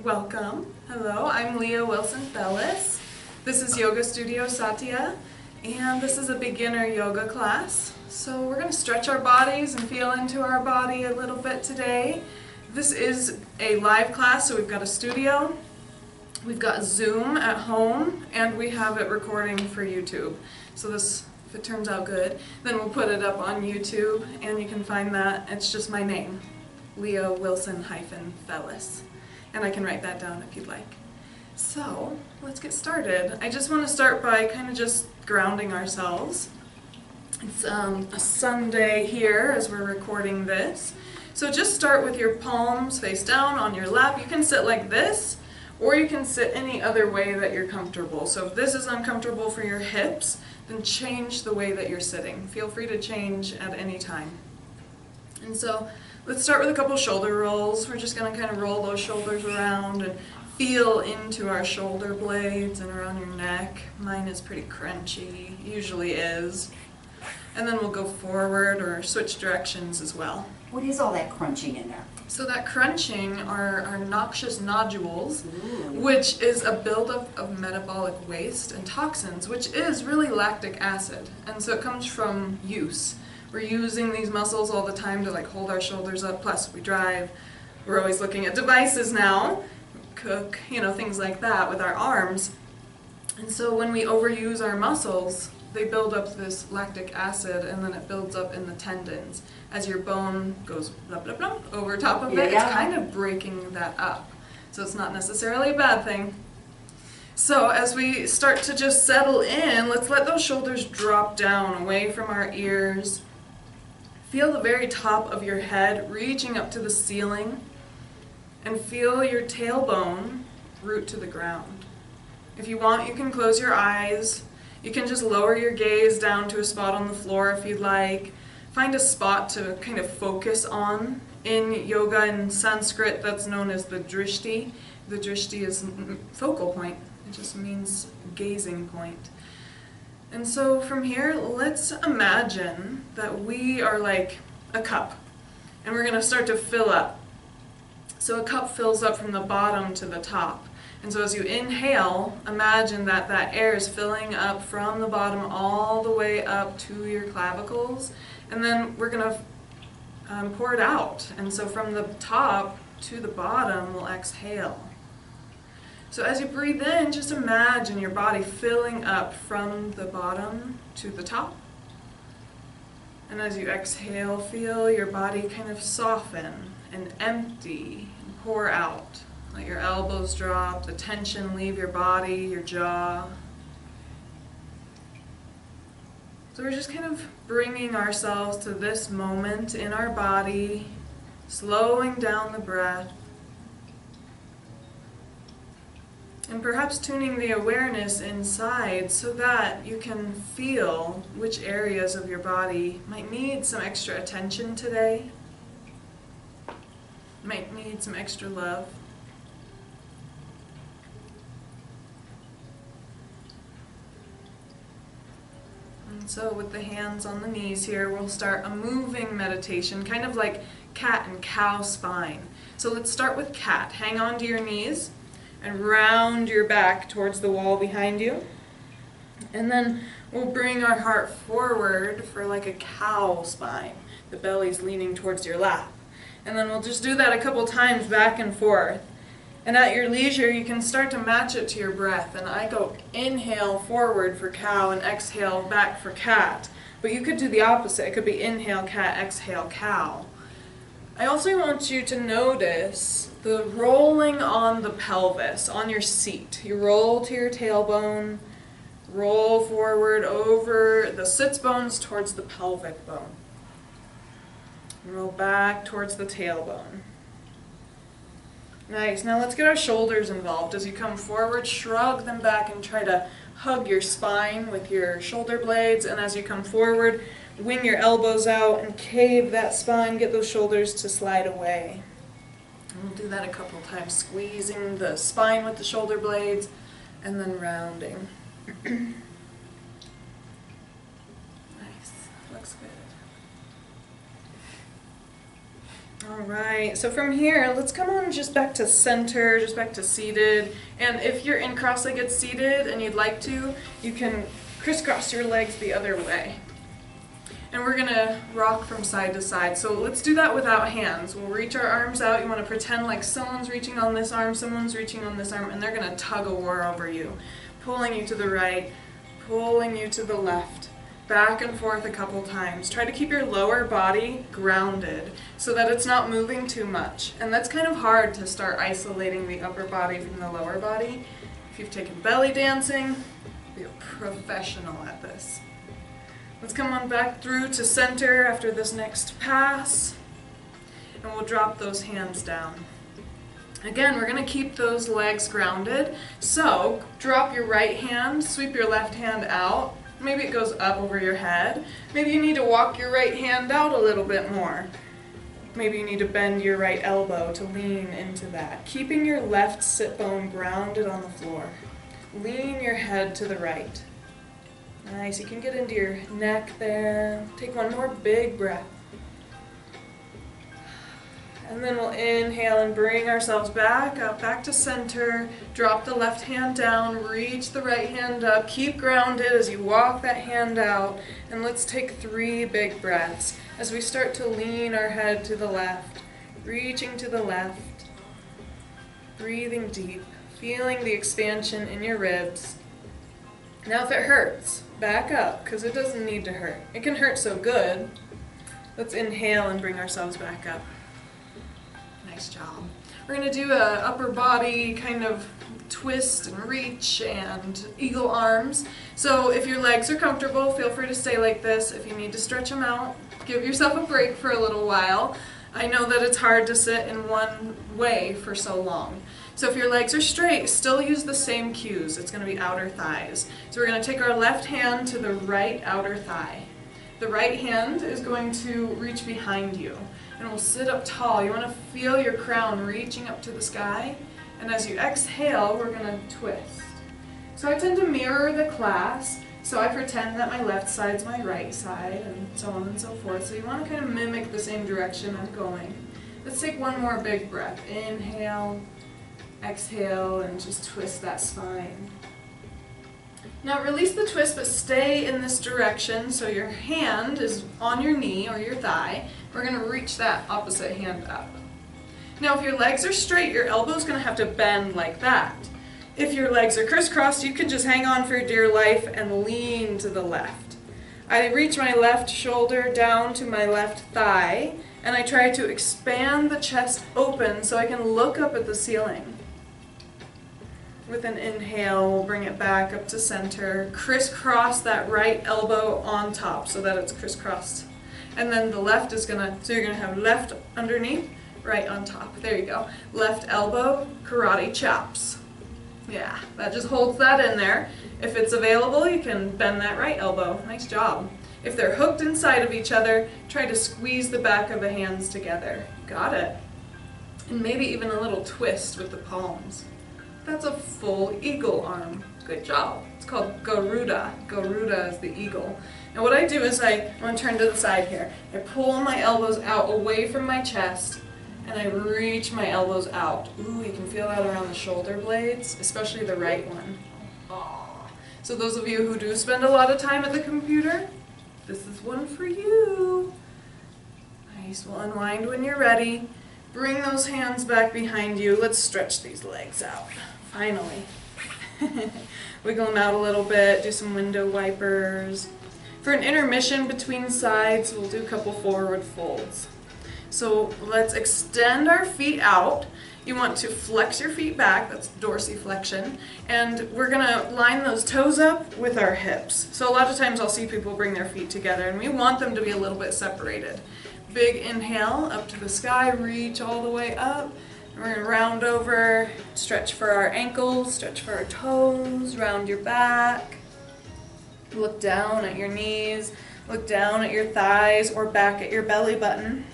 Welcome. Hello, I'm Leah Wilson-Felis. This is Yoga Studio Satya, and this is a beginner yoga class. So we're going to stretch our bodies and feel into our body a little bit today. This is a live class, so we've got a studio, we've got Zoom at home, and we have it recording for YouTube. So this, if it turns out good, then we'll put it up on YouTube, and you can find that. It's just my name, Leah Wilson-Felis. And I can write that down if you'd like. So, let's get started. I just want to start by kind of just grounding ourselves. It's a Sunday here as we're recording this. So just start with your palms face down on your lap. You can sit like this, or you can sit any other way that you're comfortable. So if this is uncomfortable for your hips, then change the way that you're sitting. Feel free to change at any time. And so, let's start with a couple shoulder rolls. We're just going to kind of roll those shoulders around and feel into our shoulder blades and around your neck. Mine is pretty crunchy, usually is. And then we'll go forward or switch directions as well. What is all that crunching in there? So that crunching are noxious nodules, Ooh. which is a buildup of metabolic waste and toxins, which is really lactic acid. And so it comes from use. We're using these muscles all the time to hold our shoulders up, plus we drive. We're always looking at devices now, cook, things like that with our arms. And so when we overuse our muscles, they build up this lactic acid, and then it builds up in the tendons. As your bone goes blah, blah, blah, over top of it, Yeah. it's kind of breaking that up. So it's not necessarily a bad thing. So as we start to just settle in, let's let those shoulders drop down away from our ears. Feel the very top of your head reaching up to the ceiling, and feel your tailbone root to the ground. If you want, you can close your eyes. You can just lower your gaze down to a spot on the floor if you'd like. Find a spot to kind of focus on. In yoga in Sanskrit, that's known as the drishti. The drishti is focal point. It just means gazing point. And so from here, let's imagine that we are like a cup, and we're going to start to fill up. So a cup fills up from the bottom to the top. And so as you inhale, imagine that that air is filling up from the bottom all the way up to your clavicles. And then we're going to pour it out. And so from the top to the bottom, we'll exhale. So as you breathe in, just imagine your body filling up from the bottom to the top. And as you exhale, feel your body kind of soften and empty and pour out. Let your elbows drop, the tension leave your body, your jaw. So we're just kind of bringing ourselves to this moment in our body, slowing down the breath. And perhaps tuning the awareness inside so that you can feel which areas of your body might need some extra attention today, might need some extra love. And so with the hands on the knees here, we'll start a moving meditation, kind of like cat and cow spine. So let's start with cat. Hang on to your knees and round your back towards the wall behind you. And then we'll bring our heart forward for like a cow spine. The belly's leaning towards your lap. And then we'll just do that a couple times back and forth. And at your leisure, you can start to match it to your breath. And I go inhale forward for cow and exhale back for cat. But you could do the opposite. It could be inhale cat, exhale cow. I also want you to notice the rolling on the pelvis, on your seat. You roll to your tailbone, roll forward over the sits bones towards the pelvic bone. Roll back towards the tailbone. Nice. Now let's get our shoulders involved. As you come forward, shrug them back and try to hug your spine with your shoulder blades. And as you come forward, wing your elbows out and cave that spine. Get those shoulders to slide away. And we'll do that a couple times, squeezing the spine with the shoulder blades and then rounding. Nice. Looks good. All right, so from here, let's come on just back to center, just back to seated. And if you're in cross-legged seated and you'd like to, you can crisscross your legs the other way. And we're gonna rock from side to side. So let's do that without hands. We'll reach our arms out. You wanna pretend like someone's reaching on this arm, someone's reaching on this arm, and they're gonna tug a war over you, pulling you to the right, pulling you to the left. Back and forth a couple times. Try to keep your lower body grounded so that it's not moving too much. And that's kind of hard to start isolating the upper body from the lower body. If you've taken belly dancing, be a professional at this. Let's come on back through to center after this next pass. And we'll drop those hands down. Again, we're going to keep those legs grounded. So drop your right hand, sweep your left hand out. Maybe it goes up over your head. Maybe you need to walk your right hand out a little bit more. Maybe you need to bend your right elbow to lean into that. Keeping your left sit bone grounded on the floor. Lean your head to the right. Nice, you can get into your neck there. Take one more big breath. And then we'll inhale and bring ourselves back up, back to center. Drop the left hand down, reach the right hand up. Keep grounded as you walk that hand out. And let's take 3 big breaths as we start to lean our head to the left, reaching to the left, breathing deep, feeling the expansion in your ribs. Now if it hurts, back up, because it doesn't need to hurt. It can hurt so good. Let's inhale and bring ourselves back up. Nice job. We're going to do a upper body kind of twist and reach and eagle arms. So if your legs are comfortable, feel free to stay like this. If you need to stretch them out, give yourself a break for a little while. I know that it's hard to sit in one way for so long. So if your legs are straight, still use the same cues. It's going to be outer thighs. So we're going to take our left hand to the right outer thigh. The right hand is going to reach behind you. And we'll sit up tall. You want to feel your crown reaching up to the sky. And as you exhale, we're going to twist. So I tend to mirror the class. So I pretend that my left side's my right side, and so on and so forth. So you want to kind of mimic the same direction I'm going. Let's take one more big breath. Inhale, exhale, and just twist that spine. Now release the twist, but stay in this direction. So your hand is on your knee or your thigh. We're going to reach that opposite hand up. Now if your legs are straight, your elbow's going to have to bend like that. If your legs are crisscrossed, you can just hang on for your dear life and lean to the left. I reach my left shoulder down to my left thigh, and I try to expand the chest open so I can look up at the ceiling. With an inhale, we'll bring it back up to center. Crisscross that right elbow on top so that it's crisscrossed. And then the left is so you're gonna have left underneath, right on top. There you go. Left elbow, karate chops. Yeah, that just holds that in there. If it's available, you can bend that right elbow. Nice job. If they're hooked inside of each other, try to squeeze the back of the hands together. Got it. And maybe even a little twist with the palms. That's a full eagle arm. Good job. It's called Garuda. Garuda is the eagle. And what I do is I'm going to turn to the side here. I pull my elbows out away from my chest, and I reach my elbows out. Ooh, you can feel that around the shoulder blades, especially the right one. Oh. So those of you who do spend a lot of time at the computer, this is one for you. Nice. We'll unwind when you're ready. Bring those hands back behind you. Let's stretch these legs out. Finally. Wiggle them out a little bit. Do some window wipers. For an intermission between sides, we'll do a couple forward folds. So let's extend our feet out. You want to flex your feet back, that's dorsiflexion, and we're going to line those toes up with our hips. So a lot of times I'll see people bring their feet together, and we want them to be a little bit separated. Big inhale up to the sky, reach all the way up. And we're going to round over, stretch for our ankles, stretch for our toes, round your back. Look down at your knees, look down at your thighs or back at your belly button.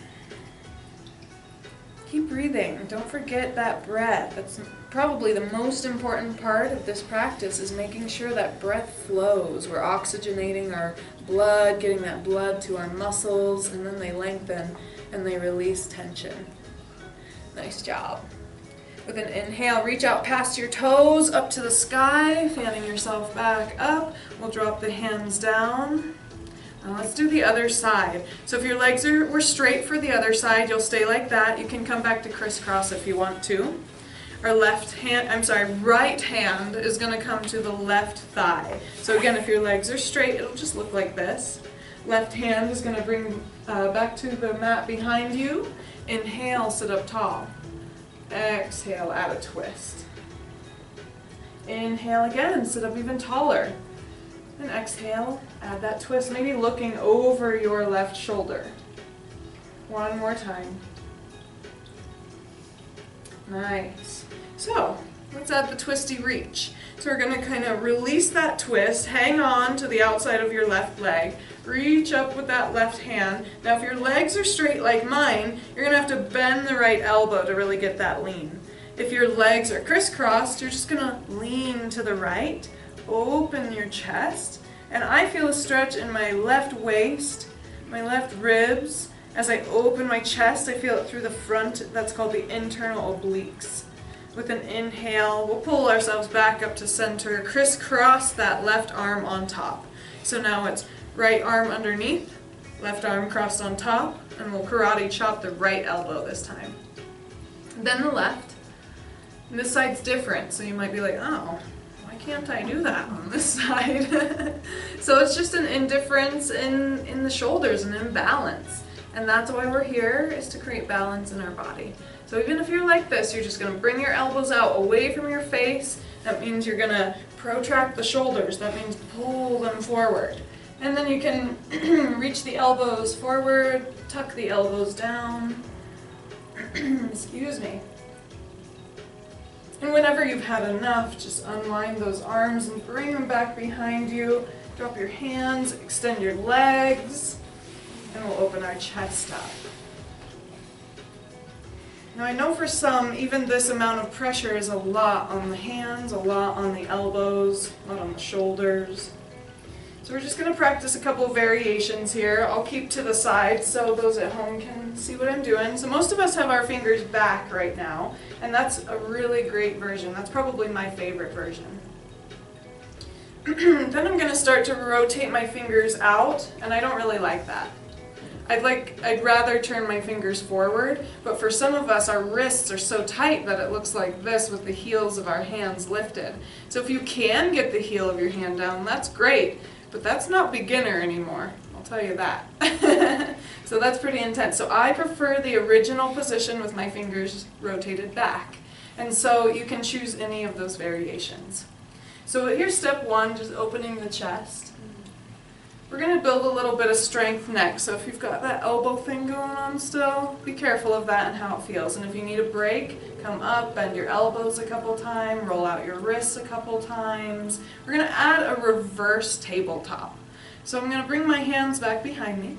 Keep breathing. Don't forget that breath. That's probably the most important part of this practice, is making sure that breath flows. We're oxygenating our blood, getting that blood to our muscles, and then they lengthen. and they release tension. Nice job. With an inhale, reach out past your toes, up to the sky, fanning yourself back up. We'll drop the hands down. Now let's do the other side. So if your legs were straight for the other side, you'll stay like that. You can come back to crisscross if you want to. Our right hand is going to come to the left thigh. So again, if your legs are straight, it'll just look like this. Left hand is going to bring back to the mat behind you. Inhale, sit up tall. Exhale, add a twist. Inhale again, sit up even taller. And exhale, add that twist, maybe looking over your left shoulder. One more time. Nice. So, let's add the twisty reach. So we're going to kind of release that twist, hang on to the outside of your left leg, reach up with that left hand. Now if your legs are straight like mine, you're going to have to bend the right elbow to really get that lean. If your legs are crisscrossed, you're just going to lean to the right, open your chest, and I feel a stretch in my left waist, my left ribs. As I open my chest, I feel it through the front. That's called the internal obliques. With an inhale, we'll pull ourselves back up to center, crisscross that left arm on top. So now it's right arm underneath, left arm crossed on top, and we'll karate chop the right elbow this time. Then the left. And this side's different, so you might be like, oh, why can't I do that on this side? So it's just an indifference in the shoulders, an imbalance. And that's why we're here, is to create balance in our body. So even if you're like this, you're just going to bring your elbows out away from your face. That means you're going to protract the shoulders. That means pull them forward. And then you can reach the elbows forward, tuck the elbows down. Excuse me. And whenever you've had enough, just unwind those arms and bring them back behind you. Drop your hands, extend your legs, and we'll open our chest up. Now I know for some, even this amount of pressure is a lot on the hands, a lot on the elbows, a lot on the shoulders. So we're just going to practice a couple variations here. I'll keep to the side so those at home can see what I'm doing. So most of us have our fingers back right now, and that's a really great version. That's probably my favorite version. Then I'm going to start to rotate my fingers out, and I don't really like that. I'd rather turn my fingers forward, but for some of us, our wrists are so tight that it looks like this with the heels of our hands lifted. So if you can get the heel of your hand down, that's great, but that's not beginner anymore, I'll tell you that. So that's pretty intense. So I prefer the original position with my fingers rotated back. And so you can choose any of those variations. So here's step one, just opening the chest. We're going to build a little bit of strength next, so if you've got that elbow thing going on still, be careful of that and how it feels. And if you need a break, come up, bend your elbows a couple times, roll out your wrists a couple times. We're going to add a reverse tabletop. So I'm going to bring my hands back behind me.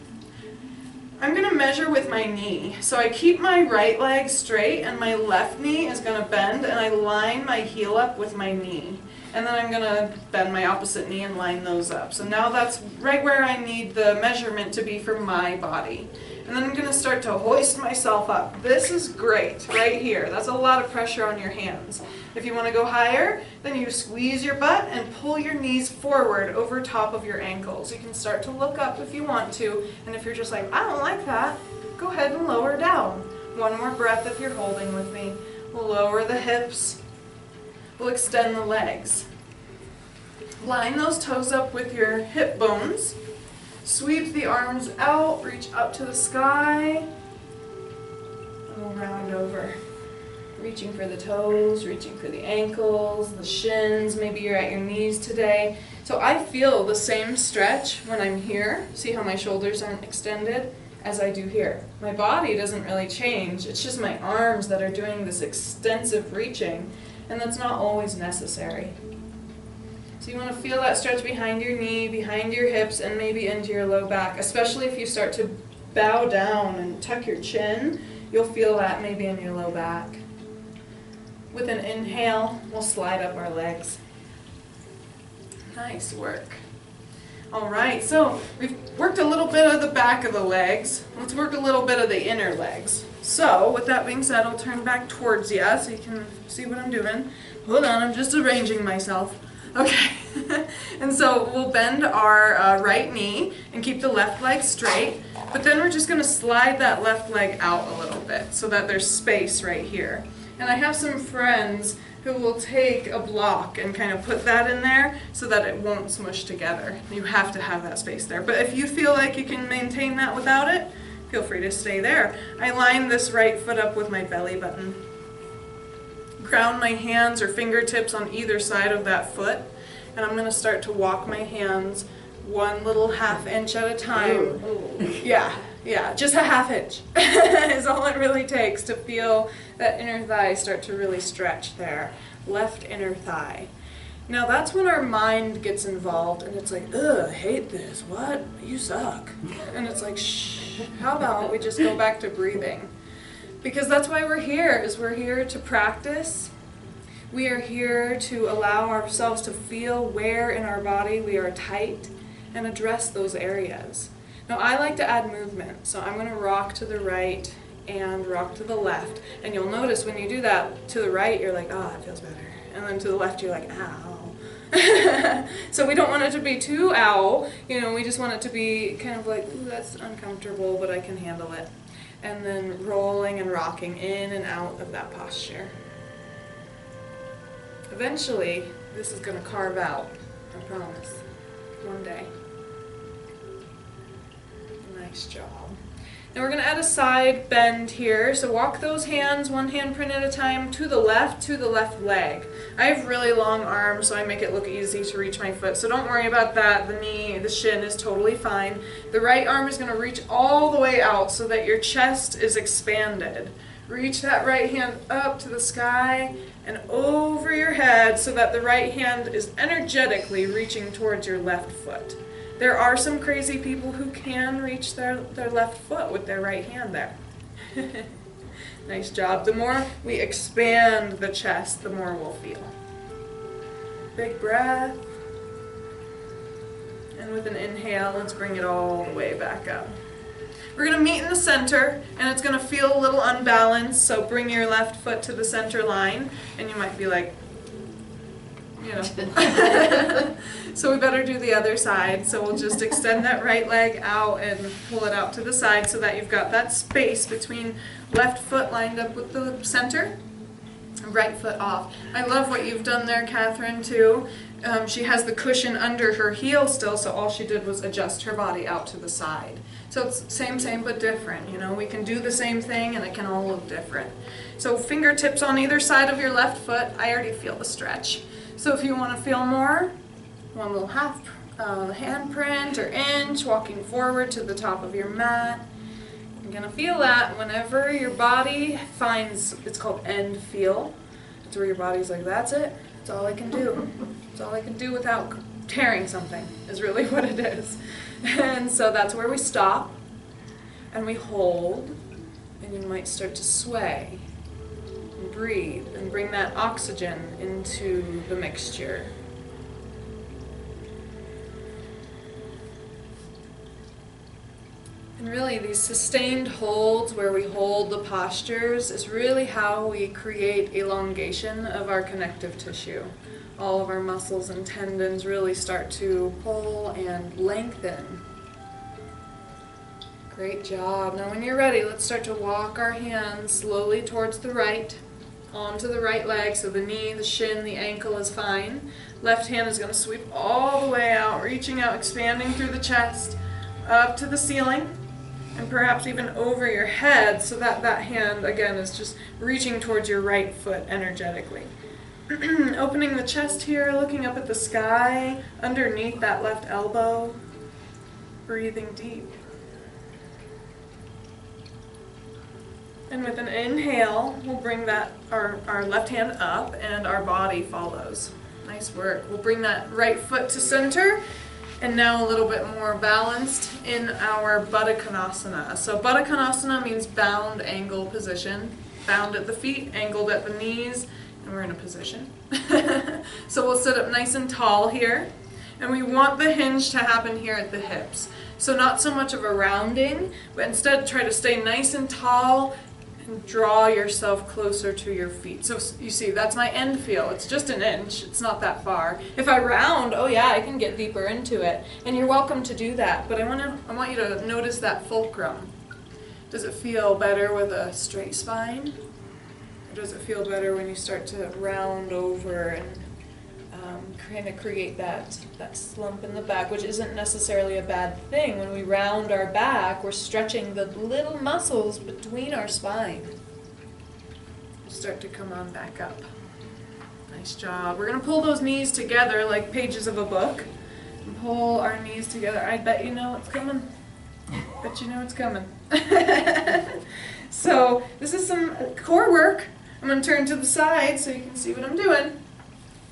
I'm going to measure with my knee. So I keep my right leg straight and my left knee is going to bend, and I line my heel up with my knee. And then I'm going to bend my opposite knee and line those up. So now that's right where I need the measurement to be for my body. And then I'm going to start to hoist myself up. This is great, right here. That's a lot of pressure on your hands. If you want to go higher, then you squeeze your butt and pull your knees forward over top of your ankles. You can start to look up if you want to. And if you're just like, I don't like that, go ahead and lower down. One more breath if you're holding with me. We'll lower the hips. We'll extend the legs. Line those toes up with your hip bones. Sweep the arms out, reach up to the sky. And we'll round over. Reaching for the toes, reaching for the ankles, the shins. Maybe you're at your knees today. So I feel the same stretch when I'm here. See how my shoulders aren't extended? As I do here. My body doesn't really change. It's just my arms that are doing this extensive reaching. And that's not always necessary. So you want to feel that stretch behind your knee, behind your hips, and maybe into your low back. Especially if you start to bow down and tuck your chin, you'll feel that maybe in your low back. With an inhale, we'll slide up our legs. Nice work. All right, so we've worked a little bit of the back of the legs. Let's work a little bit of the inner legs. So with that being said, I'll turn back towards you so you can see what I'm doing. Hold on, I'm just arranging myself. Okay, and so we'll bend our right knee and keep the left leg straight, but then we're just going to slide that left leg out a little bit so that there's space right here. And I have some friends who will take a block and kind of put that in there so that it won't smush together. You have to have that space there. But if you feel like you can maintain that without it, feel free to stay there. I line this right foot up with my belly button. Ground my hands or fingertips on either side of that foot, and I'm going to start to walk my hands 1 little ½ inch at a time. Ooh. Yeah, just a ½ inch is all it really takes to feel that inner thigh start to really stretch there. Left inner thigh. Now that's when our mind gets involved and it's like, ugh, I hate this, what? You suck. And it's like, shh, how about we just go back to breathing? Because that's why we're here, is we're here to practice. We are here to allow ourselves to feel where in our body we are tight and address those areas. Now I like to add movement, so I'm going to rock to the right and rock to the left. And you'll notice when you do that to the right, you're like, oh, that feels better. And then to the left, you're like, ow. So we don't want it to be too ow, we just want it to be kind of like, ooh, that's uncomfortable, but I can handle it. And then rolling and rocking in and out of that posture. Eventually, this is going to carve out, I promise, one day. Nice job. Now we're going to add a side bend here, so walk those hands, 1 handprint at a time, to the left leg. I have really long arms, so I make it look easy to reach my foot, so don't worry about that. The knee, the shin is totally fine. The right arm is going to reach all the way out so that your chest is expanded. Reach that right hand up to the sky and over your head so that the right hand is energetically reaching towards your left foot. There are some crazy people who can reach their left foot with their right hand there. Nice job. The more we expand the chest, the more we'll feel. Big breath. And with an inhale, let's bring it all the way back up. We're going to meet in the center, and it's going to feel a little unbalanced, so bring your left foot to the center line, and you might be like, So we better do the other side. So we'll just extend that right leg out and pull it out to the side so that you've got that space between left foot lined up with the center, right foot off. I love what you've done there, Catherine, too. She has the cushion under her heel still, so all she did was adjust her body out to the side. So it's same but different. We can do the same thing and it can all look different. So fingertips on either side of your left foot. I already feel the stretch. So if you want to feel more, 1 little half handprint or inch, walking forward to the top of your mat. You're going to feel that whenever your body finds, it's called end feel. It's where your body's like, that's it. That's all I can do. That's all I can do without tearing something is really what it is. And so that's where we stop and we hold, and you might start to sway and breathe and bring that oxygen into the mixture. And really these sustained holds where we hold the postures is really how we create elongation of our connective tissue. All of our muscles and tendons really start to pull and lengthen. Great job. Now when you're ready, let's start to walk our hands slowly towards the right, onto the right leg, so the knee, the shin, the ankle is fine. Left hand is going to sweep all the way out, reaching out, expanding through the chest, up to the ceiling, and perhaps even over your head, so that that hand, again, is just reaching towards your right foot energetically. Opening the chest here, looking up at the sky, underneath that left elbow, breathing deep. And with an inhale, we'll bring that our left hand up and our body follows. Nice work. We'll bring that right foot to center, and now a little bit more balanced in our Baddha Konasana. So Baddha Konasana means bound angle position. Bound at the feet, angled at the knees, and we're in a position. So we'll sit up nice and tall here. And we want the hinge to happen here at the hips. So not so much of a rounding, but instead try to stay nice and tall and draw yourself closer to your feet. So you see, that's my end feel. It's just an inch. It's not that far. If I round, oh yeah, I can get deeper into it. And you're welcome to do that. But I want you to notice that fulcrum. Does it feel better with a straight spine? Or does it feel better when you start to round over and kind of create that slump in the back, which isn't necessarily a bad thing. When we round our back, we're stretching the little muscles between our spine. Start to come on back up. Nice job. We're going to pull those knees together like pages of a book. And pull our knees together. I bet you know it's coming. Bet you know it's coming. So this is some core work. I'm going to turn to the side so you can see what I'm doing.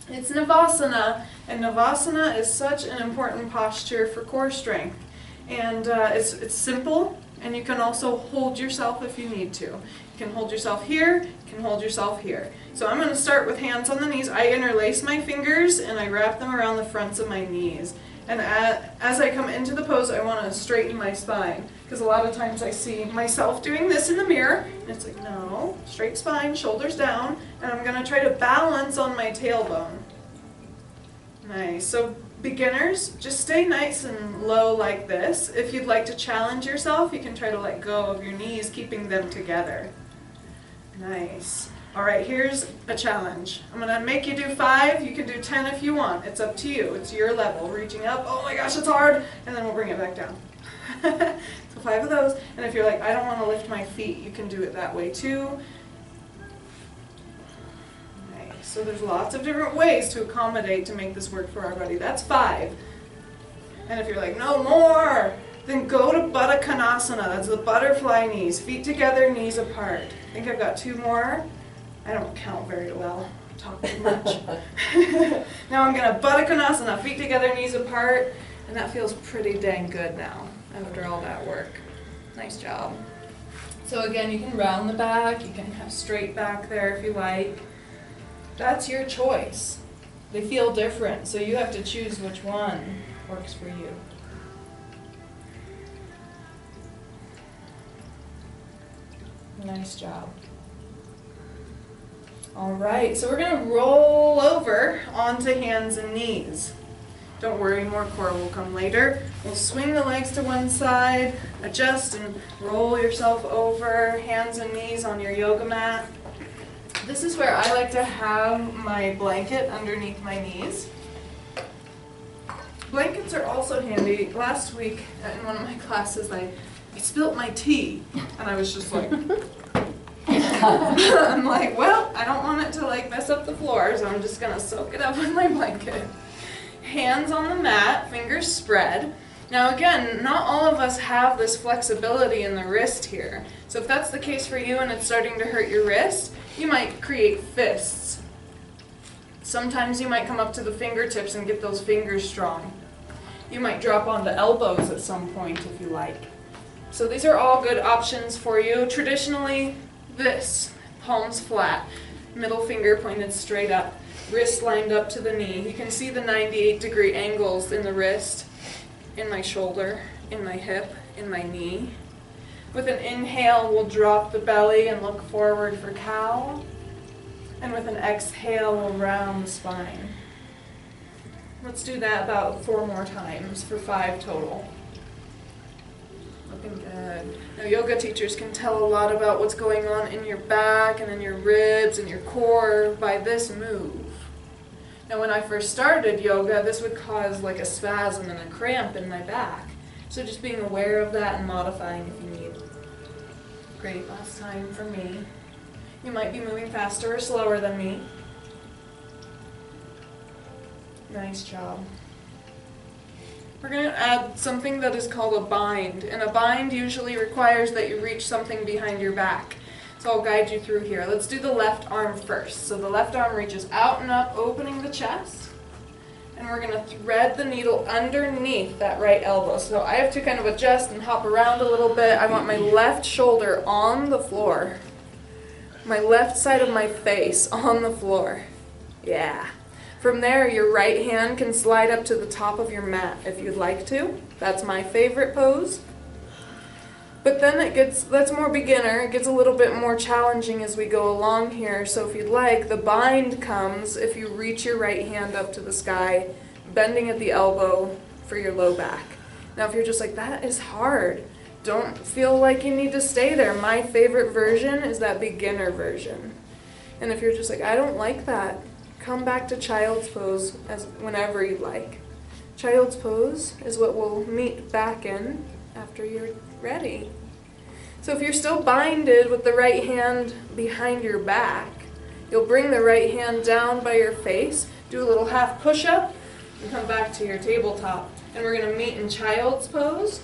It's Navasana, and Navasana is such an important posture for core strength. And it's simple, and you can also hold yourself if you need to. You can hold yourself here, you can hold yourself here. So I'm going to start with hands on the knees. I interlace my fingers, and I wrap them around the fronts of my knees. And as I come into the pose, I want to straighten my spine. Because a lot of times I see myself doing this in the mirror, and it's like, no, straight spine, shoulders down, and I'm going to try to balance on my tailbone. Nice. So beginners, just stay nice and low like this. If you'd like to challenge yourself, you can try to let go of your knees, keeping them together. Nice. All right, here's a challenge. I'm going to make you do 5. You can do 10 if you want. It's up to you. It's your level. Reaching up, oh my gosh, it's hard, and then we'll bring it back down. So 5 of those. And if you're like, I don't want to lift my feet, you can do it that way too. Nice. So there's lots of different ways to accommodate to make this work for our body. That's 5. And if you're like, no more, then go to Baddha Konasana. That's the butterfly knees. Feet together, knees apart. I think I've got 2 more. I don't count very well. I talk too much. Now I'm going to Baddha Konasana. Feet together, knees apart. And that feels pretty dang good now after all that work. Nice job. So again, you can round the back. You can have straight back there if you like. That's your choice. They feel different, so you have to choose which one works for you. Nice job. All right, so we're going to roll over onto hands and knees. Don't worry, more core will come later. We'll swing the legs to one side, adjust and roll yourself over, hands and knees on your yoga mat. This is where I like to have my blanket underneath my knees. Blankets are also handy. Last week in one of my classes, I spilt my tea, and I was just like, I'm like, well, I don't want it to like mess up the floor, so I'm just gonna soak it up with my blanket. Hands on the mat, fingers spread. Now again, not all of us have this flexibility in the wrist here. So if that's the case for you and it's starting to hurt your wrist, you might create fists. Sometimes you might come up to the fingertips and get those fingers strong. You might drop onto elbows at some point if you like. So these are all good options for you. Traditionally, this, palms flat, middle finger pointed straight up, wrist lined up to the knee. You can see the 98-degree angles in the wrist, in my shoulder, in my hip, in my knee. With an inhale, we'll drop the belly and look forward for cow. And with an exhale, we'll round the spine. Let's do that about 4 more times for 5 total. Looking good. Now, yoga teachers can tell a lot about what's going on in your back and in your ribs and your core by this move. Now, when I first started yoga, this would cause like a spasm and a cramp in my back. So just being aware of that and modifying if you need. Great, last time for me. You might be moving faster or slower than me. Nice job. We're going to add something that is called a bind. And a bind usually requires that you reach something behind your back. So I'll guide you through here. Let's do the left arm first. So the left arm reaches out and up, opening the chest. And we're going to thread the needle underneath that right elbow. So I have to kind of adjust and hop around a little bit. I want my left shoulder on the floor. My left side of my face on the floor. Yeah. From there, your right hand can slide up to the top of your mat if you'd like to. That's my favorite pose. But then that's more beginner. It gets a little bit more challenging as we go along here. So if you'd like, the bind comes if you reach your right hand up to the sky, bending at the elbow for your low back. Now if you're just like, that is hard, don't feel like you need to stay there. My favorite version is that beginner version. And if you're just like, I don't like that, come back to child's pose whenever you like. Child's pose is what we'll meet back in after you're ready. So if you're still binded with the right hand behind your back, you'll bring the right hand down by your face, do a little half push-up, and come back to your tabletop. And we're going to meet in child's pose.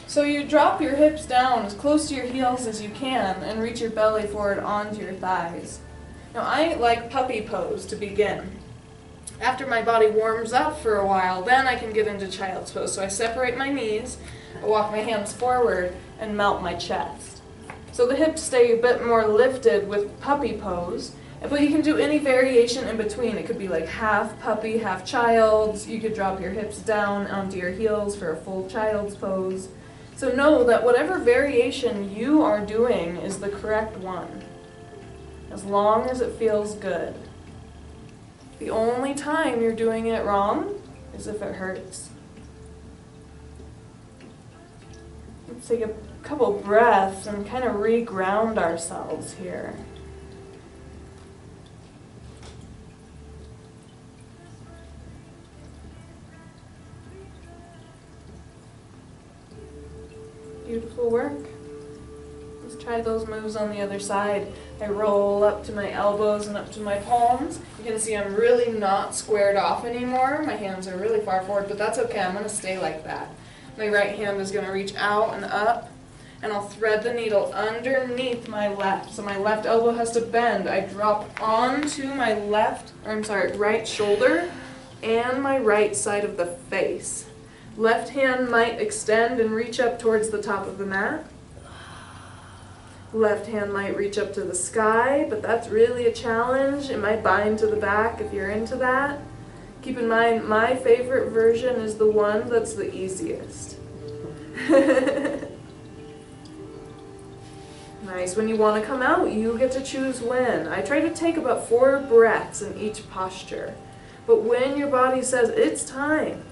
So you drop your hips down as close to your heels as you can and reach your belly forward onto your thighs. Now I like puppy pose to begin. After my body warms up for a while, then I can get into child's pose. So I separate my knees, I walk my hands forward, and melt my chest. So the hips stay a bit more lifted with puppy pose, but you can do any variation in between. It could be like half puppy, half child's. You could drop your hips down onto your heels for a full child's pose. So know that whatever variation you are doing is the correct one, as long as it feels good. The only time you're doing it wrong is if it hurts. Let's take a couple breaths and kind of re-ground ourselves here. Beautiful work. Let's try those moves on the other side. I roll up to my elbows and up to my palms. You can see I'm really not squared off anymore. My hands are really far forward, but that's okay. I'm going to stay like that. My right hand is going to reach out and up, and I'll thread the needle underneath my left. So my left elbow has to bend. I drop onto my right shoulder and my right side of the face. Left hand might extend and reach up towards the top of the mat. Left hand might reach up to the sky, but that's really a challenge. It might bind to the back if you're into that. Keep in mind, my favorite version is the one that's the easiest. Nice. When you want to come out, you get to choose when. I try to take about 4 breaths in each posture. But when your body says it's time,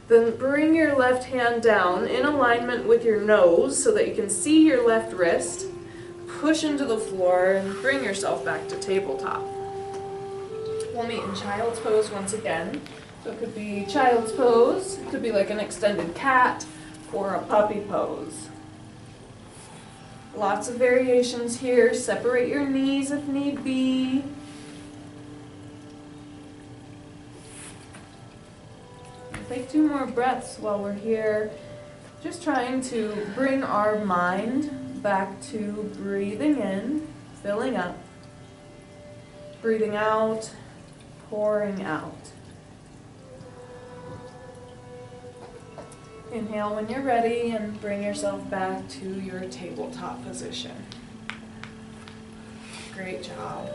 then bring your left hand down in alignment with your nose so that you can see your left wrist. Push into the floor and bring yourself back to tabletop. We'll meet in child's pose once again. So it could be child's pose, it could be like an extended cat, or a puppy pose. Lots of variations here. Separate your knees if need be. Take 2 more breaths while we're here. Just trying to bring our mind back to breathing in, filling up, breathing out, pouring out. Inhale when you're ready and bring yourself back to your tabletop position. Great job.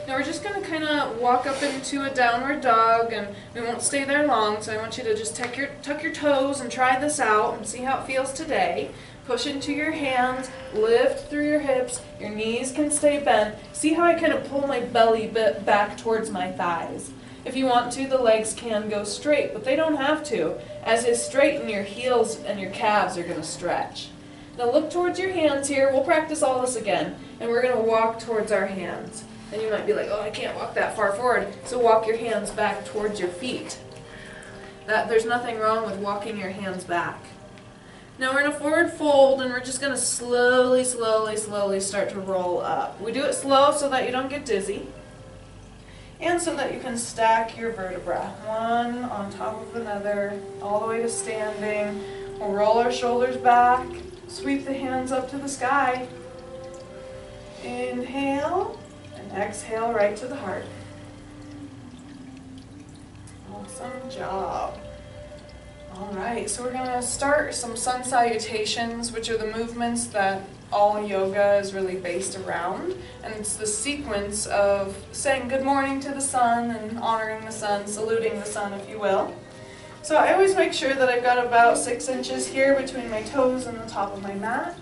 Now we're just going to kind of walk up into a downward dog, and we won't stay there long, so I want you to just tuck your toes and try this out and see how it feels today. Push into your hands, lift through your hips, your knees can stay bent. See how I kind of pull my belly bit back towards my thighs. If you want to, the legs can go straight, but they don't have to. As you straighten, your heels and your calves are going to stretch. Now look towards your hands here. We'll practice all this again, and we're going to walk towards our hands. And you might be like, oh, I can't walk that far forward. So walk your hands back towards your feet. There's nothing wrong with walking your hands back. Now we're in a forward fold, and we're just going to slowly start to roll up. We do it slow so that you don't get dizzy, and so that you can stack your vertebra, one on top of another, all the way to standing. We'll roll our shoulders back, sweep the hands up to the sky. Inhale, and exhale right to the heart. Awesome job. All right, so we're going to start some sun salutations, which are the movements that all yoga is really based around, and it's the sequence of saying good morning to the sun and honoring the sun, saluting the sun, if you will. So I always make sure that I've got about 6 inches here between my toes and the top of my mat.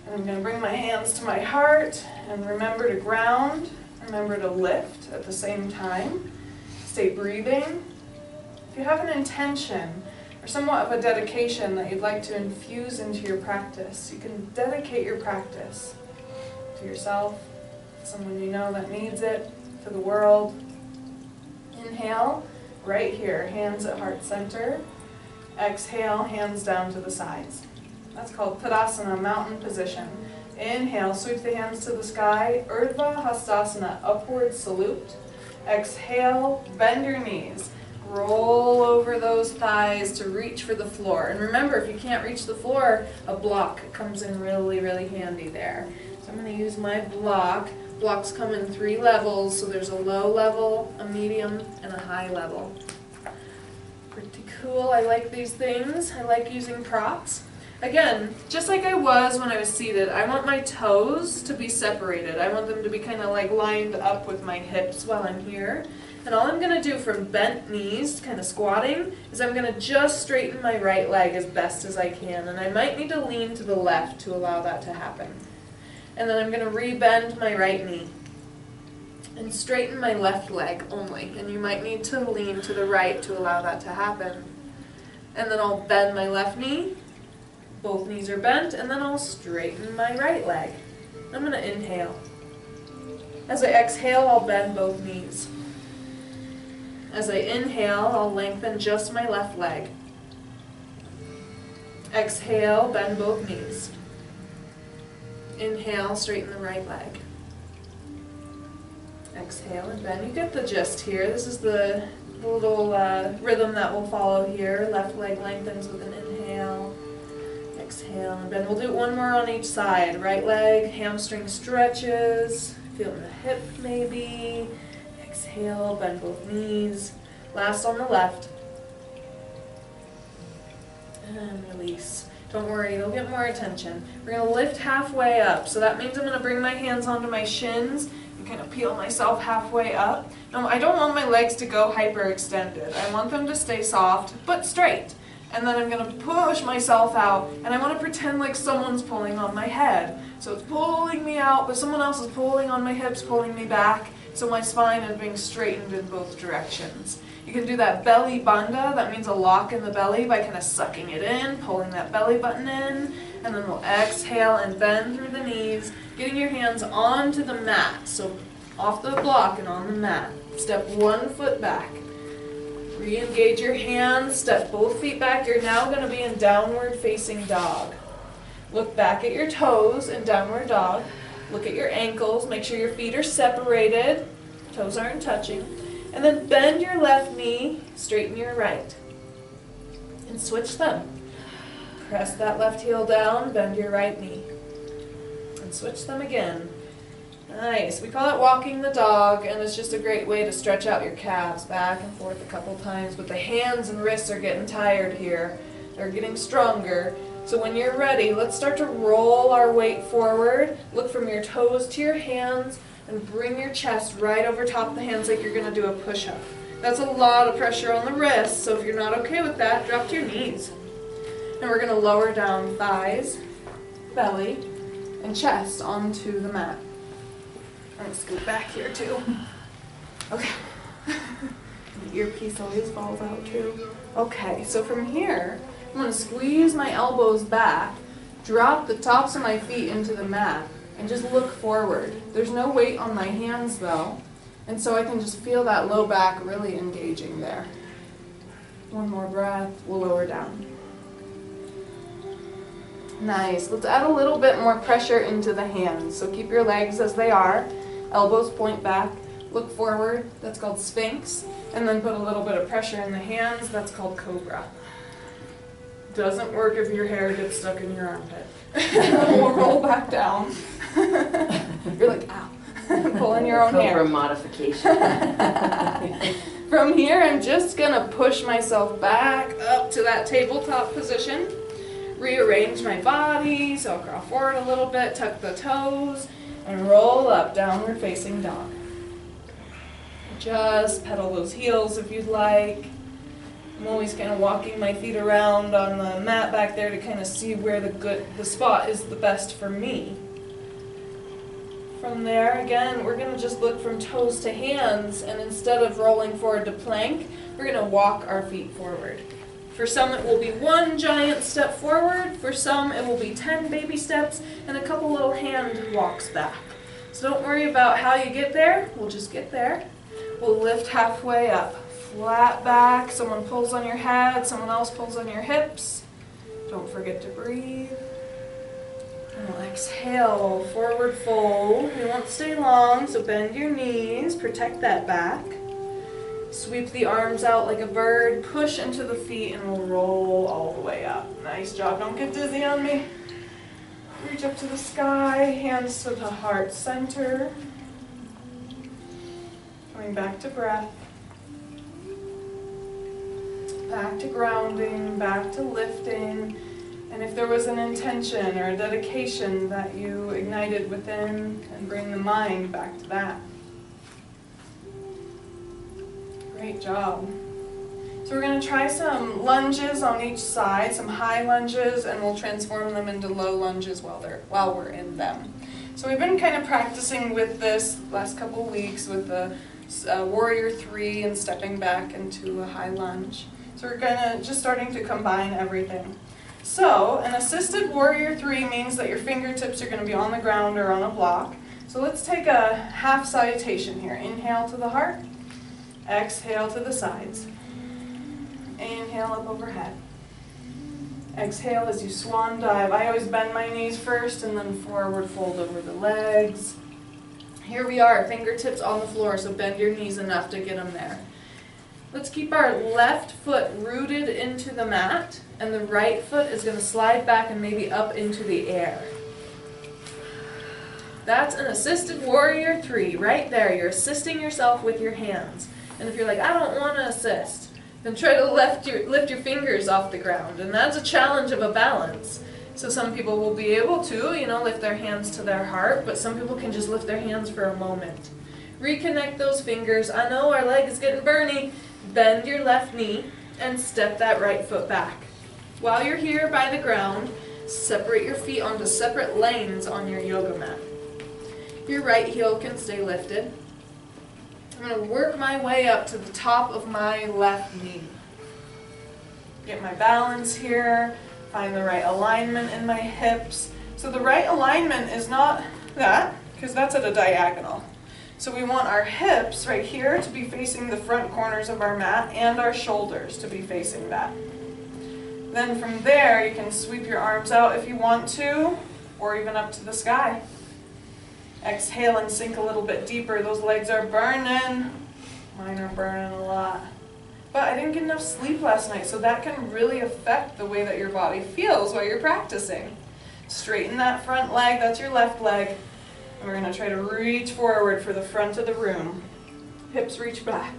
And I'm going to bring my hands to my heart and remember to ground, remember to lift at the same time. Stay breathing. If you have an intention or somewhat of a dedication that you'd like to infuse into your practice, you can dedicate your practice to yourself, someone you know that needs it, to the world. Inhale, right here, hands at heart center. Exhale, hands down to the sides. That's called Tadasana, mountain position. Inhale, sweep the hands to the sky. Urdhva Hastasana, upward salute. Exhale, bend your knees. Roll over those thighs to reach for the floor. And remember, if you can't reach the floor, a block comes in really, really handy there. So I'm going to use my block. Blocks come in 3 levels, so there's a low level, a medium, and a high level. Pretty cool. I like these things. I like using props. Again, just like I was when I was seated, I want my toes to be separated. I want them to be kind of like lined up with my hips while I'm here. And all I'm going to do from bent knees, kind of squatting, is I'm going to just straighten my right leg as best as I can. And I might need to lean to the left to allow that to happen. And then I'm going to re-bend my right knee and straighten my left leg only. And you might need to lean to the right to allow that to happen. And then I'll bend my left knee. Both knees are bent, and then I'll straighten my right leg. I'm going to inhale. As I exhale, I'll bend both knees. As I inhale, I'll lengthen just my left leg. Exhale, bend both knees. Inhale, straighten the right leg. Exhale and bend. You get the gist here. This is the little rhythm that will follow here. Left leg lengthens with an inhale. Exhale and bend. We'll do one more on each side. Right leg, hamstring stretches. Feeling the hip maybe. Exhale, bend both knees. Last on the left. And release. Don't worry, you'll get more attention. We're going to lift halfway up. So that means I'm going to bring my hands onto my shins and kind of peel myself halfway up. Now, I don't want my legs to go hyperextended. I want them to stay soft but straight. And then I'm going to push myself out, and I want to pretend like someone's pulling on my head. So it's pulling me out, but someone else is pulling on my hips, pulling me back. So my spine is being straightened in both directions. You can do that belly bandha, that means a lock in the belly, by kind of sucking it in, pulling that belly button in, and then we'll exhale and bend through the knees, getting your hands onto the mat, so off the block and on the mat. Step 1 foot back. Re-engage your hands, step both feet back. You're now going to be in downward facing dog. Look back at your toes in downward dog. Look at your ankles, make sure your feet are separated, toes aren't touching. And then bend your left knee, straighten your right. And switch them. Press that left heel down, bend your right knee. And switch them again. Nice. We call it walking the dog, and it's just a great way to stretch out your calves back and forth a couple times. But the hands and wrists are getting tired here. They're getting stronger. So when you're ready, let's start to roll our weight forward. Look from your toes to your hands and bring your chest right over top of the hands like you're going to do a push-up. That's a lot of pressure on the wrists, so if you're not okay with that, drop to your knees. And we're going to lower down thighs, belly, and chest onto the mat. I'm going to scoot back here too. Okay. The earpiece always falls out too. Okay, so from here, I'm going to squeeze my elbows back, drop the tops of my feet into the mat, and just look forward. There's no weight on my hands though, and so I can just feel that low back really engaging there. One more breath, we'll lower down. Nice. Let's add a little bit more pressure into the hands. So keep your legs as they are. Elbows point back. Look forward. That's called Sphinx. And then put a little bit of pressure in the hands. That's called Cobra. Doesn't work if your hair gets stuck in your armpit. We'll roll back down. You're like, ow. Pulling your own hair. Cobra modification. From here, I'm just going to push myself back up to that tabletop position. rearrange my body, so I'll crawl forward a little bit, tuck the toes, and roll up, downward facing dog. Just pedal those heels if you'd like. I'm always kind of walking my feet around on the mat back there to kind of see where the spot is the best for me. From there, again, we're going to just look from toes to hands, and instead of rolling forward to plank, we're going to walk our feet forward. For some it will be one giant step forward, for some it will be 10 baby steps, and a couple little hand walks back. So don't worry about how you get there, we'll just get there. We'll lift halfway up, flat back, someone pulls on your head, someone else pulls on your hips. Don't forget to breathe. And we'll exhale, forward fold. We won't stay long, so bend your knees, protect that back. Sweep the arms out like a bird, push into the feet, and we'll roll all the way up. Nice job, don't get dizzy on me. Reach up to the sky, hands to the heart center. Coming back to breath. Back to grounding, back to lifting. And if there was an intention or a dedication that you ignited within, and bring the mind back to that. Great job. So we're going to try some lunges on each side, some high lunges, and we'll transform them into low lunges while we're in them. So we've been kind of practicing with this last couple weeks with the Warrior 3 and stepping back into a high lunge. So we're just starting to combine everything. So an assisted Warrior 3 means that your fingertips are going to be on the ground or on a block. So let's take a half salutation here. Inhale to the heart. Exhale to the sides. Inhale up overhead. Exhale as you swan dive. I always bend my knees first and then forward fold over the legs. Here we are, fingertips on the floor, so bend your knees enough to get them there. Let's keep our left foot rooted into the mat, and the right foot is going to slide back and maybe up into the air. That's an assisted Warrior 3 right there. You're assisting yourself with your hands. And if you're like, I don't want to assist, then try to lift your fingers off the ground. And that's a challenge of a balance. So some people will be able to, lift their hands to their heart, but some people can just lift their hands for a moment. Reconnect those fingers. I know our leg is getting burny. Bend your left knee and step that right foot back. While you're here by the ground, separate your feet onto separate lanes on your yoga mat. Your right heel can stay lifted. I'm going to work my way up to the top of my left knee. Get my balance here, find the right alignment in my hips. So the right alignment is not that, because that's at a diagonal. So we want our hips right here to be facing the front corners of our mat and our shoulders to be facing that. Then from there you can sweep your arms out if you want to, or even up to the sky. Exhale and sink a little bit deeper. Those legs are burning. Mine are burning a lot. But I didn't get enough sleep last night, so that can really affect the way that your body feels while you're practicing. Straighten that front leg, that's your left leg. And we're going to try to reach forward for the front of the room. Hips reach back.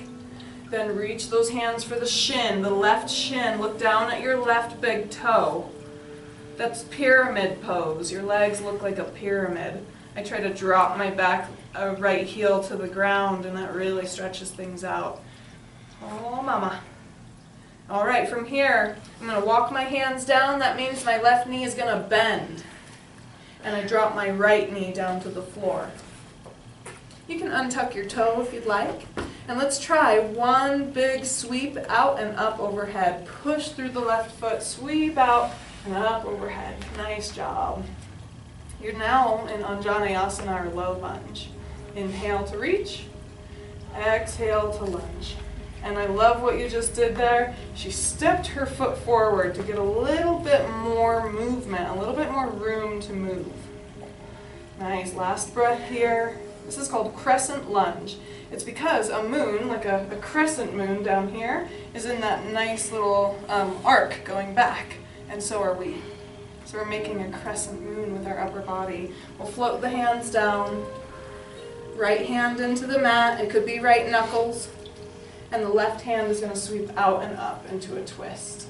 Then reach those hands for the shin, the left shin. Look down at your left big toe. That's pyramid pose. Your legs look like a pyramid. I try to drop my back right heel to the ground, and that really stretches things out. Oh, mama. All right, from here, I'm going to walk my hands down. That means my left knee is going to bend. And I drop my right knee down to the floor. You can untuck your toe if you'd like. And let's try one big sweep out and up overhead. Push through the left foot, sweep out and up overhead. Nice job. You're now in Anjaneyasana or low lunge. Inhale to reach, exhale to lunge. And I love what you just did there. She stepped her foot forward to get a little bit more movement, a little bit more room to move. Nice, last breath here. This is called crescent lunge. It's because a moon, like a crescent moon down here, is in that nice little arc going back, and so are we. So we're making a crescent moon with our upper body. We'll float the hands down, right hand into the mat. It could be right knuckles. And the left hand is going to sweep out and up into a twist.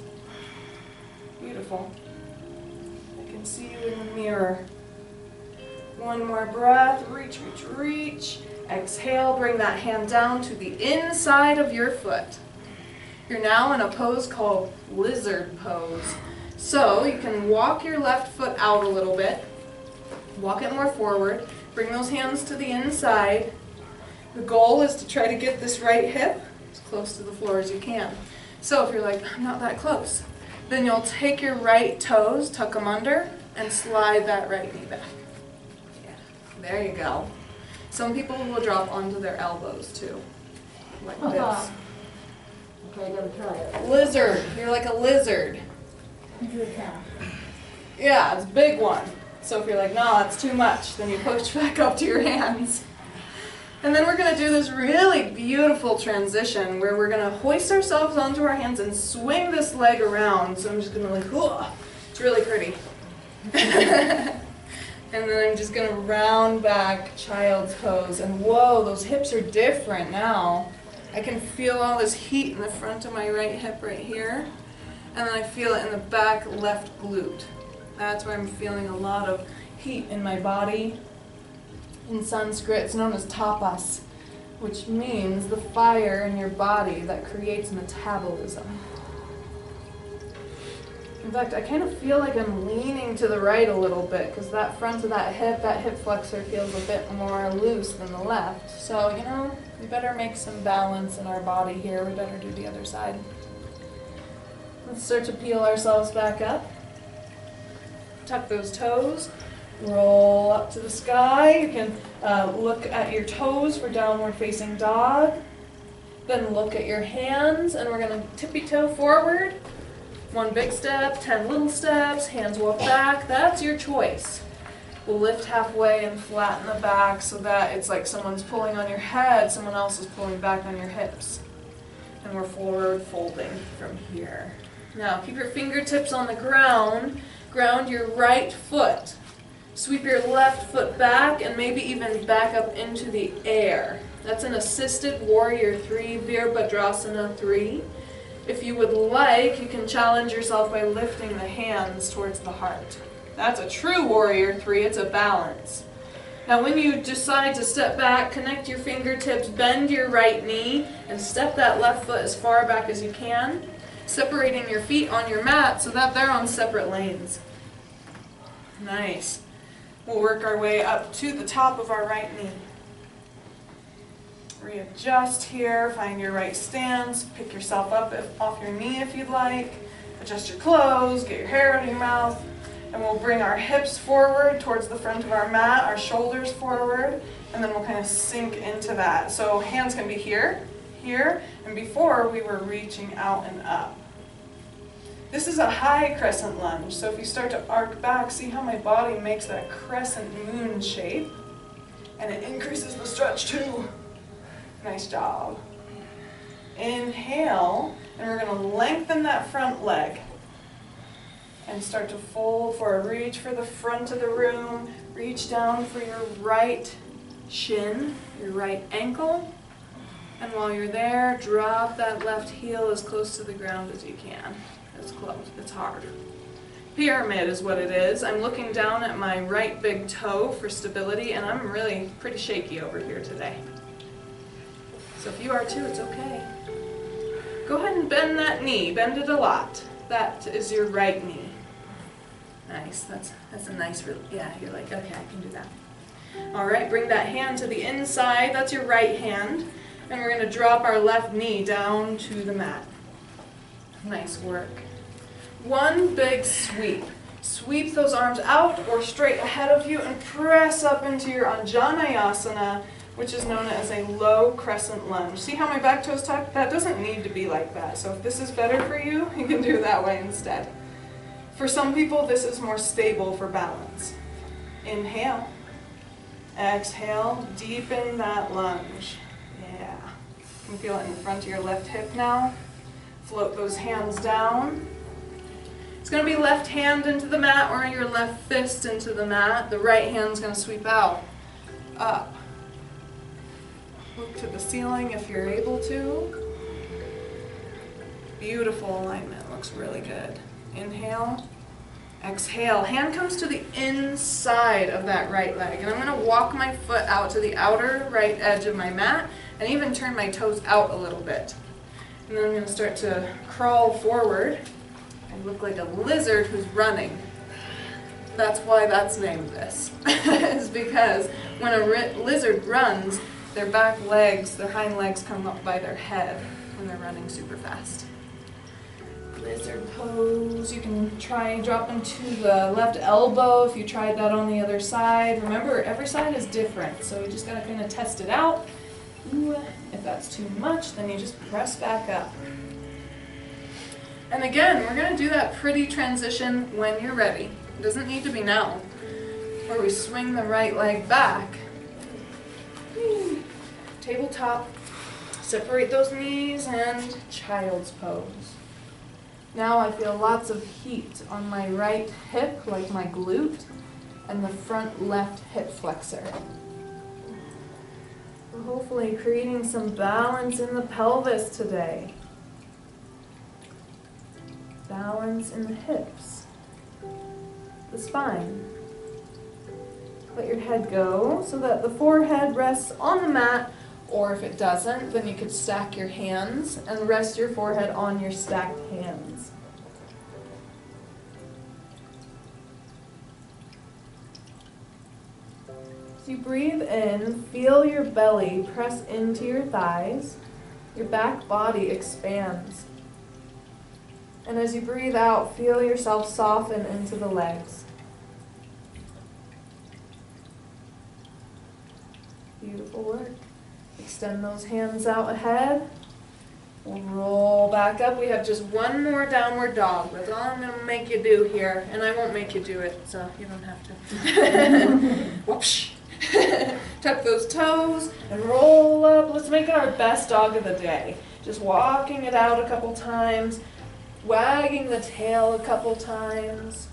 Beautiful. can see you in the mirror. One more breath. Reach, reach, reach. Exhale, bring that hand down to the inside of your foot. You're now in a pose called lizard pose. So you can walk your left foot out a little bit. Walk it more forward. Bring those hands to the inside. The goal is to try to get this right hip as close to the floor as you can. So if you're like, I'm not that close, then you'll take your right toes, tuck them under, and slide that right knee back. Yeah, there you go. Some people will drop onto their elbows too, like this. Okay, I gotta try it. Lizard, you're like a lizard. Yeah, it's a big one. So if you're like, no, it's too much, then you push back up to your hands. And then we're going to do this really beautiful transition where we're going to hoist ourselves onto our hands and swing this leg around. So I'm just going to like, whoa, it's really pretty. And then I'm just going to round back child's pose. And whoa, those hips are different now. I can feel all this heat in the front of my right hip right here. And then I feel it in the back left glute. That's where I'm feeling a lot of heat in my body. In Sanskrit, it's known as tapas, which means the fire in your body that creates metabolism. In fact, I kind of feel like I'm leaning to the right a little bit because that front of that hip flexor feels a bit more loose than the left. So, you know, we better make some balance in our body here. We better do the other side. Let's start to peel ourselves back up. Tuck those toes. Roll up to the sky. You can look at your toes for downward facing dog. Then look at your hands, and we're going to tippy-toe forward. 1 big step, 10 little steps, hands walk back. That's your choice. We'll lift halfway and flatten the back so that it's like someone's pulling on your head, someone else is pulling back on your hips. And we're forward folding from here. Now keep your fingertips on the ground. Ground your right foot. Sweep your left foot back and maybe even back up into the air. That's an assisted warrior 3, Virabhadrasana 3. If you would like, you can challenge yourself by lifting the hands towards the heart. That's a true warrior 3, it's a balance. Now when you decide to step back, connect your fingertips, bend your right knee, and step that left foot as far back as you can, separating your feet on your mat so that they're on separate lanes. Nice. We'll work our way up to the top of our right knee. Readjust here, find your right stance, pick yourself up off your knee if you'd like, adjust your clothes, get your hair out of your mouth, and we'll bring our hips forward towards the front of our mat, our shoulders forward, and then we'll kind of sink into that. So hands can be here, here, and before we were reaching out and up. This is a high crescent lunge, so if you start to arc back, see how my body makes that crescent moon shape, and it increases the stretch too. Nice job. Inhale, and we're going to lengthen that front leg, and start to fold for a reach for the front of the room, reach down for your right shin, your right ankle, and while you're there, drop that left heel as close to the ground as you can. It's close. It's hard. Pyramid is what it is. I'm looking down at my right big toe for stability, and I'm really pretty shaky over here today. So if you are too, it's okay. Go ahead and bend that knee. Bend it a lot. That is your right knee. Nice. That's a nice, yeah, you're like, okay, I can do that. All right, bring that hand to the inside. That's your right hand. And we're going to drop our left knee down to the mat. Nice work. 1 big sweep. Sweep those arms out or straight ahead of you and press up into your Anjaneyasana, which is known as a low crescent lunge. See how my back toes tuck? That doesn't need to be like that. So if this is better for you, you can do it that way instead. For some people, this is more stable for balance. Inhale. Exhale. Deepen that lunge. Yeah. You can feel it in the front of your left hip now. Float those hands down. It's going to be left hand into the mat or your left fist into the mat. The right hand's going to sweep out, up. Look to the ceiling if you're able to. Beautiful alignment, looks really good. Inhale. Exhale, hand comes to the inside of that right leg, and I'm going to walk my foot out to the outer right edge of my mat and even turn my toes out a little bit. And then I'm going to start to crawl forward and look like a lizard who's running. That's why that's named this, is because when a lizard runs, their back legs, their hind legs come up by their head when they're running super fast. Lizard pose. You can try dropping to the left elbow if you tried that on the other side. Remember, every side is different, so you just gotta kind of test it out. Ooh, if that's too much, then you just press back up. And again, we're gonna do that pretty transition when you're ready. It doesn't need to be now. Where we swing the right leg back. Tabletop. Separate those knees and child's pose. Now I feel lots of heat on my right hip, like my glute, and the front left hip flexor. We're hopefully creating some balance in the pelvis today. Balance in the hips, the spine. Let your head go so that the forehead rests on the mat, or if it doesn't, then you could stack your hands and rest your forehead on your stacked hands. As you breathe in, feel your belly press into your thighs. Your back body expands. And as you breathe out, feel yourself soften into the legs. Beautiful work. Extend those hands out ahead. We'll roll back up. We have just one more downward dog. That's all I'm going to make you do here. And I won't make you do it, so you don't have to. Whoosh. Tuck those toes and roll up. Let's make it our best dog of the day. Just walking it out a couple times. Wagging the tail a couple times.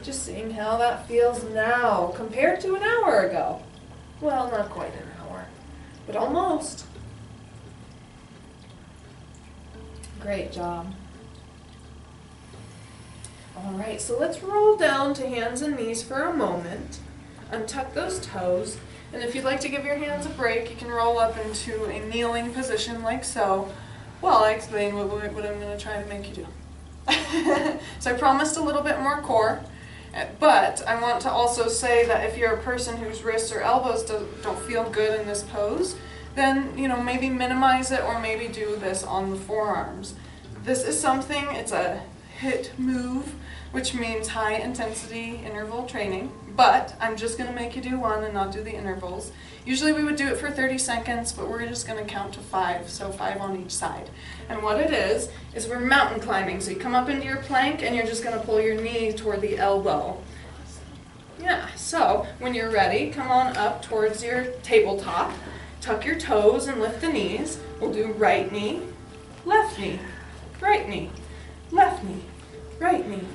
Just seeing how that feels now compared to an hour ago. Well, not quite an hour, but almost. Great job. All right, so let's roll down to hands and knees for a moment. Untuck those toes. And if you'd like to give your hands a break, you can roll up into a kneeling position like so. Well, I explain what I'm going to try to make you do. So I promised a little bit more core, but I want to also say that if you're a person whose wrists or elbows don't feel good in this pose, then maybe minimize it or maybe do this on the forearms. This is something, it's a HIIT move, which means high intensity interval training, but I'm just going to make you do one and not do the intervals. Usually we would do it for 30 seconds, but we're just going to count to 5, so 5 on each side. And what it is we're mountain climbing. So you come up into your plank and you're just going to pull your knee toward the elbow. Yeah, so when you're ready, come on up towards your tabletop, tuck your toes and lift the knees. We'll do right knee, left knee, right knee, left knee, right knee,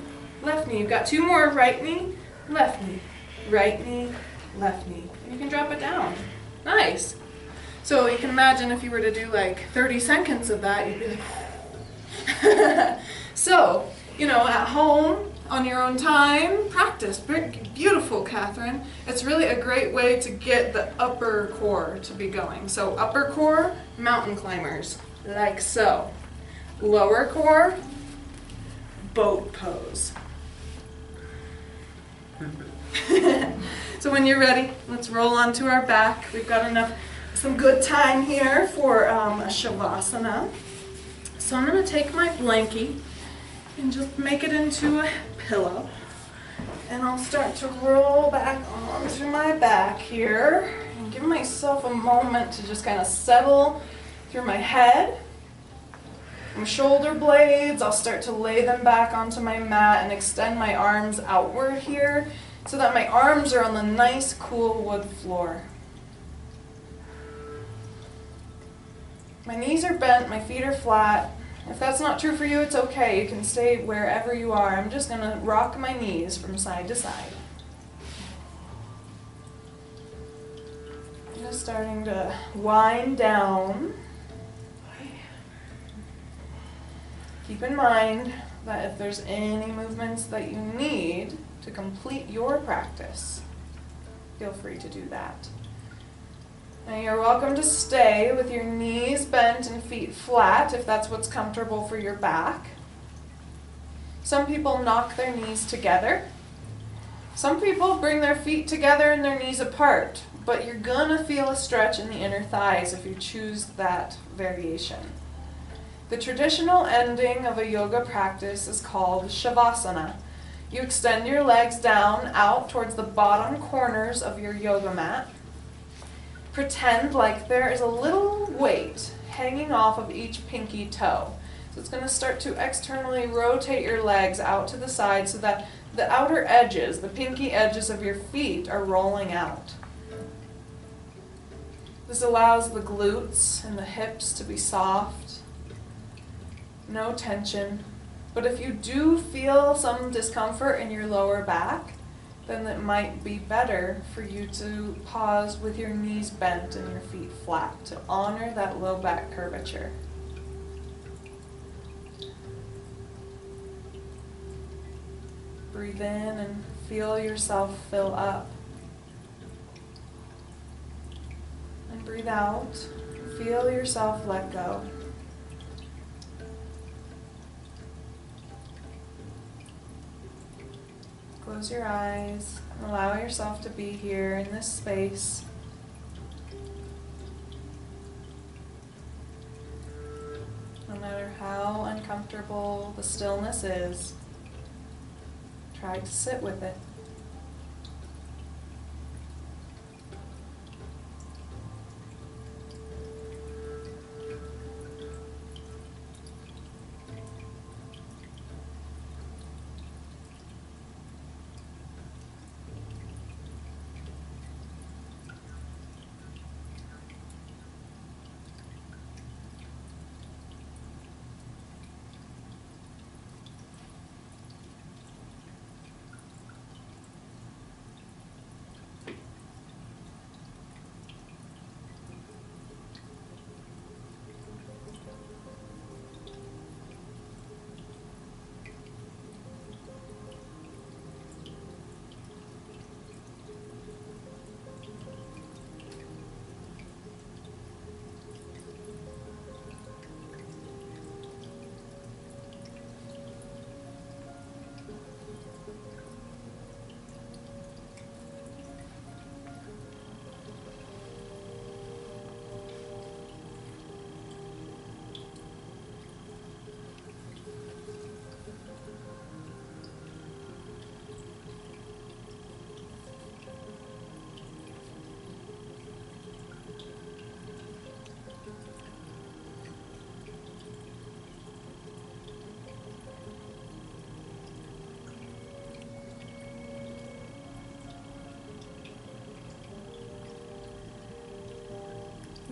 left knee. You've got 2 more, right knee, left knee, right knee, left knee. You can drop it down. Nice. So you can imagine if you were to do like 30 seconds of that, you'd be like, So, at home, on your own time, practice. Beautiful, Catherine. It's really a great way to get the upper core to be going. So upper core, mountain climbers, like so. Lower core, boat pose. So when you're ready, let's roll onto our back. We've got some good time here for a shavasana. So I'm going to take my blankie and just make it into a pillow. And I'll start to roll back onto my back here and give myself a moment to just kind of settle through my head. My shoulder blades, I'll start to lay them back onto my mat and extend my arms outward here, so that my arms are on the nice, cool wood floor. My knees are bent, my feet are flat. If that's not true for you, it's okay. You can stay wherever you are. I'm just going to rock my knees from side to side. Just starting to wind down. Keep in mind, that if there's any movements that you need to complete your practice, feel free to do that. Now you're welcome to stay with your knees bent and feet flat if that's what's comfortable for your back. Some people knock their knees together. Some people bring their feet together and their knees apart, but you're gonna feel a stretch in the inner thighs if you choose that variation. The traditional ending of a yoga practice is called Shavasana. You extend your legs down, out towards the bottom corners of your yoga mat. Pretend like there is a little weight hanging off of each pinky toe. So it's going to start to externally rotate your legs out to the side so that the outer edges, the pinky edges of your feet are rolling out. This allows the glutes and the hips to be soft. No tension. But if you do feel some discomfort in your lower back, then it might be better for you to pause with your knees bent and your feet flat to honor that low back curvature. Breathe in and feel yourself fill up. And breathe out. Feel yourself let go. Close your eyes and allow yourself to be here in this space. No matter how uncomfortable the stillness is, try to sit with it.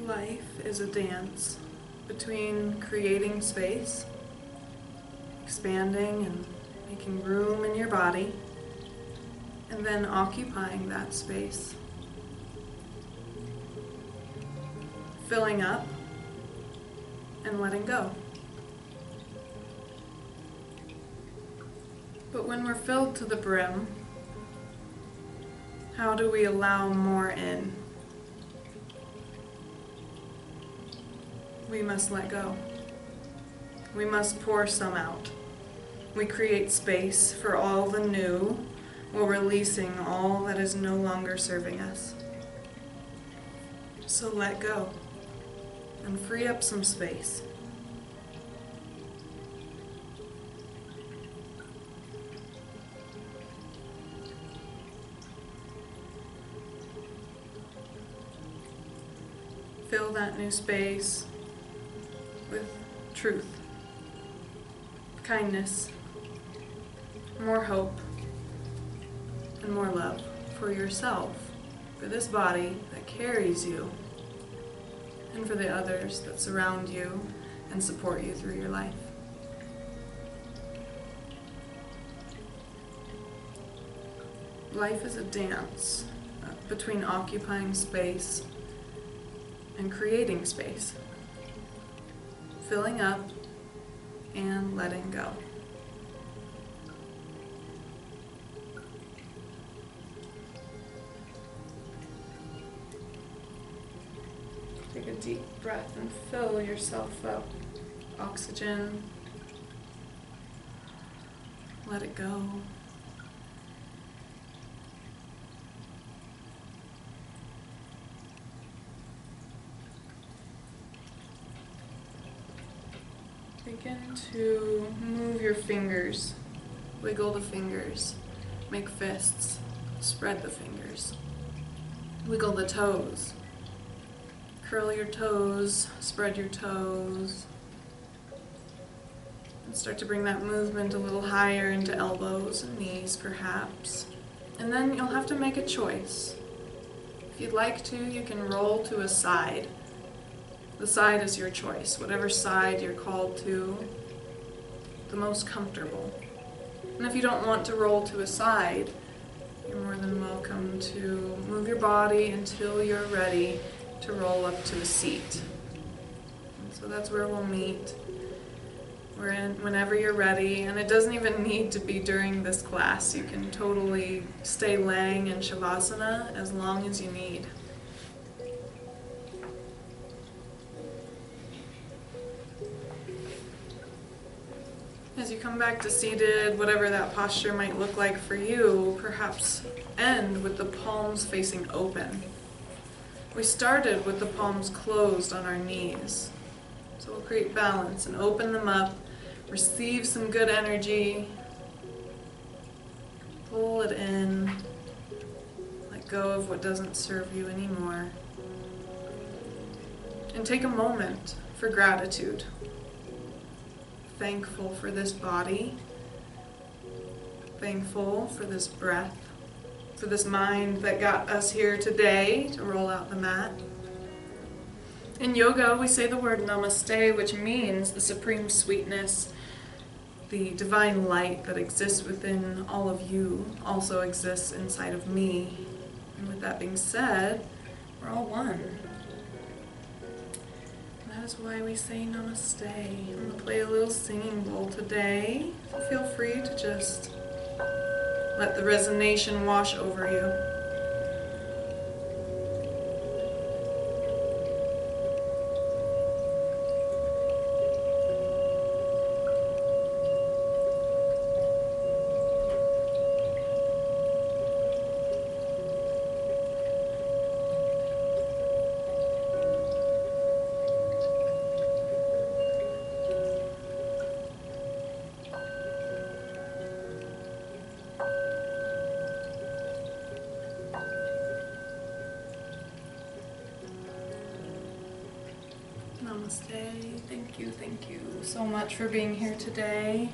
Life is a dance between creating space, expanding and making room in your body, and then occupying that space. Filling up and letting go. But when we're filled to the brim, how do we allow more in? We must let go. We must pour some out. We create space for all the new while releasing all that is no longer serving us. So let go and free up some space. Fill that new space with truth, kindness, more hope, and more love for yourself, for this body that carries you, and for the others that surround you and support you through your life. Life is a dance between occupying space and creating space. Filling up and letting go. deep breath and fill yourself up. Oxygen. Let it go. Begin to move your fingers. Wiggle the fingers. Make fists. Spread the fingers. Wiggle the toes. Curl your toes. Spread your toes. And start to bring that movement a little higher into elbows and knees, perhaps. And then you'll have to make a choice. If you'd like to, you can roll to a side. The side is your choice, whatever side you're called to, the most comfortable. And if you don't want to roll to a side, you're more than welcome to move your body until you're ready to roll up to a seat. And so that's where we'll meet. We're in whenever you're ready, and it doesn't even need to be during this class. You can totally stay laying in Shavasana as long as you need. As you come back to seated, whatever that posture might look like for you, perhaps end with the palms facing open. We started with the palms closed on our knees. So we'll create balance and open them up, receive some good energy, pull it in, let go of what doesn't serve you anymore, and take a moment for gratitude. Thankful for this body, thankful for this breath, for this mind that got us here today to roll out the mat. In yoga, we say the word namaste, which means the supreme sweetness, the divine light that exists within all of you also exists inside of me. And with that being said, we're all one. That is why we say namaste. I'm going to play a little singing bowl today. So feel free to just let the resonation wash over you. Namaste. Thank you so much for being here today.